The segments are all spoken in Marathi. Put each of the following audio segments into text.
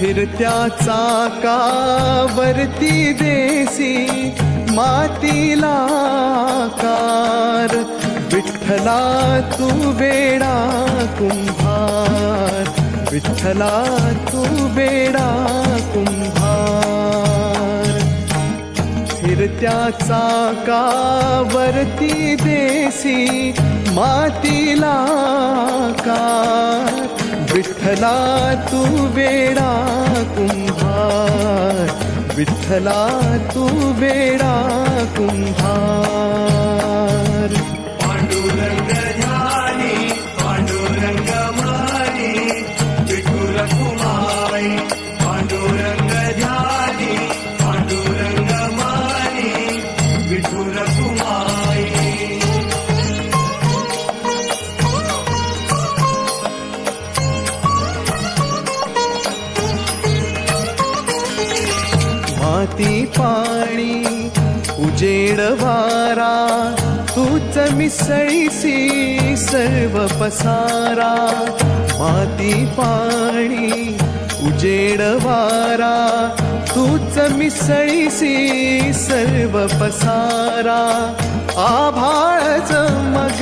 फिरत्या चाकावरती देसी मातीला आकार. विठ्ठला तू वेडा कुंभार, विठ्ठला तू वेडा कुंभार. फिरत्या चाकावरती देसी मातीला आकार. विठ्ठला तू वेडा कुंभार, विठ्ठला तू वेडा कुंभार. पांडुरंग ध्यानी पांडुरंग मारी विठुर कुमाई. पांडुरंग ध्यानी पांडुरंग मारी विठुर कुमाई. माती पाणी उजेड वारा तूच मिसळीसी सर्व पसारा. माती पाणी उजेड वारा तूच मिसळीसी सर्व पसारा. आभाळच मग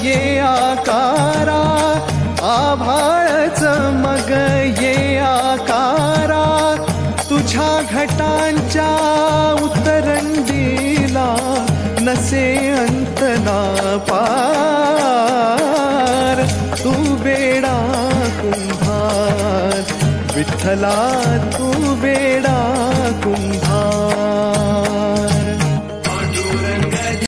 ये आकारा, आभाळच मग ये आकारा. तुझ्या घटांच्या उतरंडीला नसे अंत ना पार. तू वेडा कुंभार, विठ्ठला तू